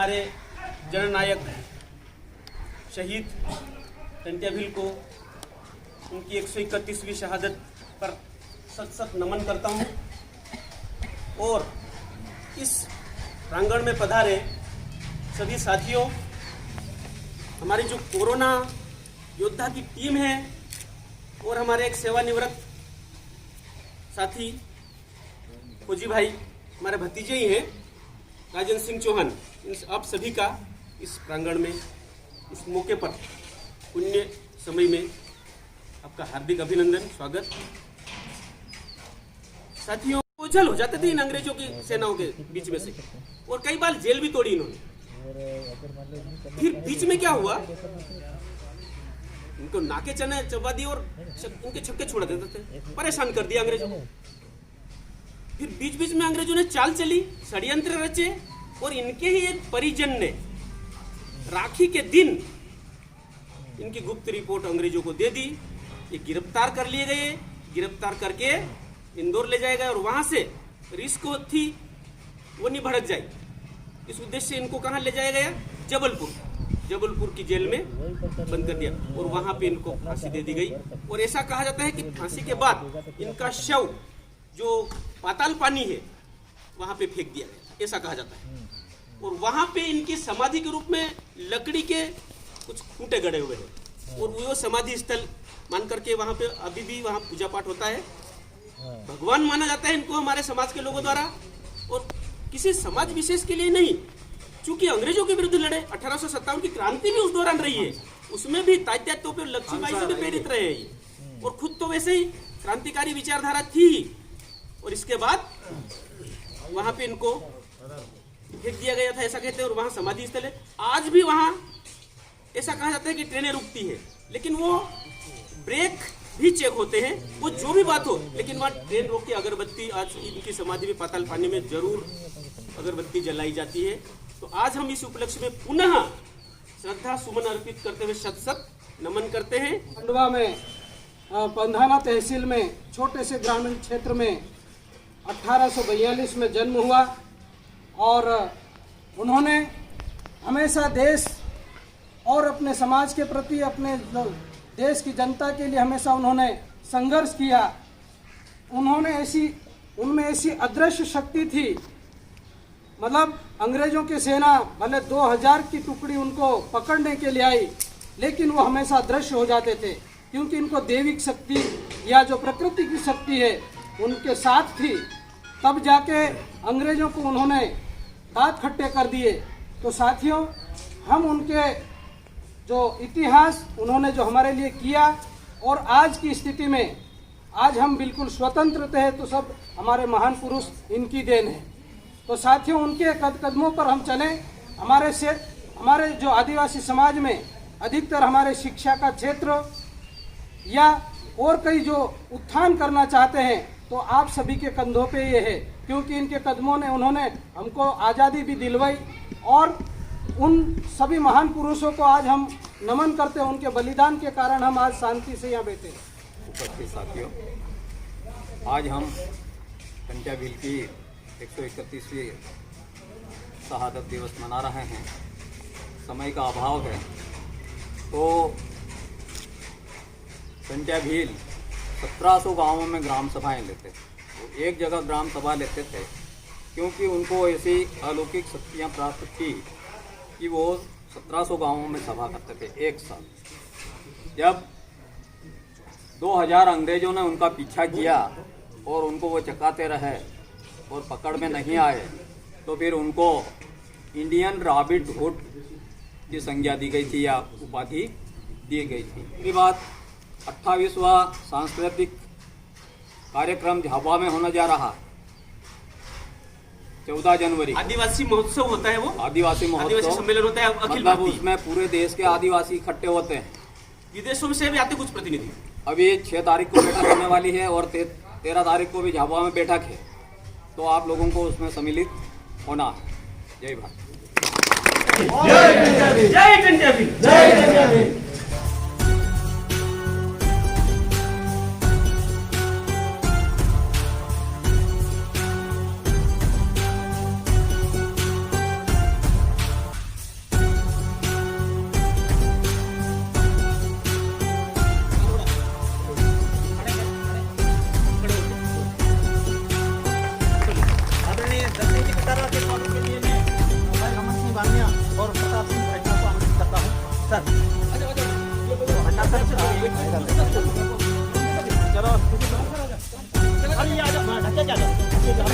हमारे जननायक शहीद टंट्या भील को उनकी 131वीं शहादत पर सत सत नमन करता हूँ। और इस प्रांगण में पधारे सभी साथियों, हमारी जो कोरोना योद्धा की टीम है और हमारे एक सेवानिवृत्त साथी फौजी भाई, हमारे भतीजे ही हैं, राजन सिंह चौहान, इन आप सभी का इस प्रांगण में इस मौके पर पुण्य समय में आपका हार्दिक अभिनंदन, स्वागत। साथियों, ओझल हो जाते थे इन अंग्रेजों की सेनाओं के बीच में से, और कई बार जेल भी तोड़ी इन्होंने। फिर बीच में क्या हुआ, इनको नाके चने चबा दी और उनके छक्के छोड़ देते थे, परेशान कर दिया अंग्रेजों को। फिर बीच बीच में अंग्रेजों ने चाल चली, षड्यंत्र रचे, और इनके ही एक परिजन ने राखी के दिन इनकी गुप्त रिपोर्ट अंग्रेजों को दे दी। ये गिरफ्तार कर लिए गए, गिरफ्तार करके इंदौर ले जाए गए, और वहां से रिस्क थी वो नहीं भड़क जाए, इस उद्देश्य से इनको कहां ले जाया गया, जबलपुर की जेल में बंद कर दिया, और वहां पे इनको फांसी दे दी गई। और ऐसा कहा जाता है कि फांसी के बाद इनका शव जो पाताल पानी है वहां पे फेंक दिया गया, ऐसा कहा जाता है। और वहां पे इनकी समाधि के रूप में लकड़ी के कुछ खूंटे गड़े हुए हैं, और वो समाधि स्थल मान करके वहां पे अभी भी वहां पूजा पाठ होता है। भगवान माना जाता है इनको हमारे समाज के लोगों द्वारा, और किसी समाज विशेष के लिए नहीं, चूंकि अंग्रेजों के विरुद्ध लड़े। 1857 की क्रांति भी उस दौरान रही है, उसमें भी तात्या तोपे लक्ष्मीबाई से भी प्रेरित रहे हैं, और खुद तो वैसे ही क्रांतिकारी विचारधारा थी। और इसके बाद वहां पे इनको फेंक दिया गया था, ऐसा कहते हैं, और वहां समाधि स्थल है। आज भी वहां ऐसा कहा जाता है कि ट्रेनें रुकती है, लेकिन वो ब्रेक भी चेक होते हैं, वो जो भी बात हो, लेकिन वहाँ ट्रेन रोक के अगरबत्ती, आज इनकी समाधि में पाताल पानी में जरूर अगरबत्ती जलाई जाती है। तो आज हम इस उपलक्ष्य में पुनः श्रद्धा सुमन अर्पित करते हुए शत शत नमन करते हैं। खंडवा में पंधाना तहसील में छोटे से ग्रामीण क्षेत्र में 1842 में जन्म हुआ, और उन्होंने हमेशा देश और अपने समाज के प्रति, अपने देश की जनता के लिए हमेशा उन्होंने संघर्ष किया। उनमें ऐसी अदृश्य शक्ति थी, मतलब अंग्रेजों की सेना भले 2000 की टुकड़ी उनको पकड़ने के लिए आई, लेकिन वो हमेशा अदृश्य हो जाते थे, क्योंकि इनको दैविक शक्ति या जो प्रकृति की शक्ति है उनके साथ थी। तब जाके अंग्रेजों को उन्होंने दांत खट्टे कर दिए। तो साथियों, हम उनके जो इतिहास उन्होंने जो हमारे लिए किया, और आज की स्थिति में आज हम बिल्कुल स्वतंत्र थे, तो सब हमारे महान पुरुष इनकी देन है। तो साथियों, उनके कदमों पर हम चलें। हमारे जो आदिवासी समाज में अधिकतर हमारे शिक्षा का क्षेत्र या और कई जो उत्थान करना चाहते हैं, तो आप सभी के कंधों पे ये है, क्योंकि इनके कदमों ने उन्होंने हमको आज़ादी भी दिलवाई, और उन सभी महान पुरुषों को आज हम नमन करते हैं। उनके बलिदान के कारण हम आज शांति से यहाँ बैठे हैं। उपस्थित साथियों, आज हम टंट्या भील की 131वीं शहादत दिवस मना रहे हैं। समय का अभाव है, तो टंट्या भील 1700 गांवों में ग्राम सभाएं लेते थे। वो एक जगह ग्राम सभा लेते थे, क्योंकि उनको ऐसी अलौकिक शक्तियाँ प्राप्त थी कि वो 1700 गांवों में सभा करते थे एक साथ। जब 2000 अंग्रेजों ने उनका पीछा किया और उनको वो चकाते रहे और पकड़ में नहीं आए, तो फिर उनको इंडियन रॉबिन हुड की संज्ञा दी गई थी या उपाधि दी गई थी। इसके बाद 28वां सांस्कृतिक कार्यक्रम झाबुआ में होने जा रहा 14 जनवरी। आदिवासी महोत्सव होता है, वो आदिवासी सम्मेलन होता है अखिल मतलब उसमें पूरे देश के आदिवासी इकट्ठे होते हैं। विदेशों से भी आते कुछ प्रतिनिधि। अभी 6 तारीख को बैठक होने वाली है, और 13 तारीख को भी झाबुआ में बैठक है, तो आप लोगों को उसमें सम्मिलित होना है। जय भारत। जय टंट्या भील। के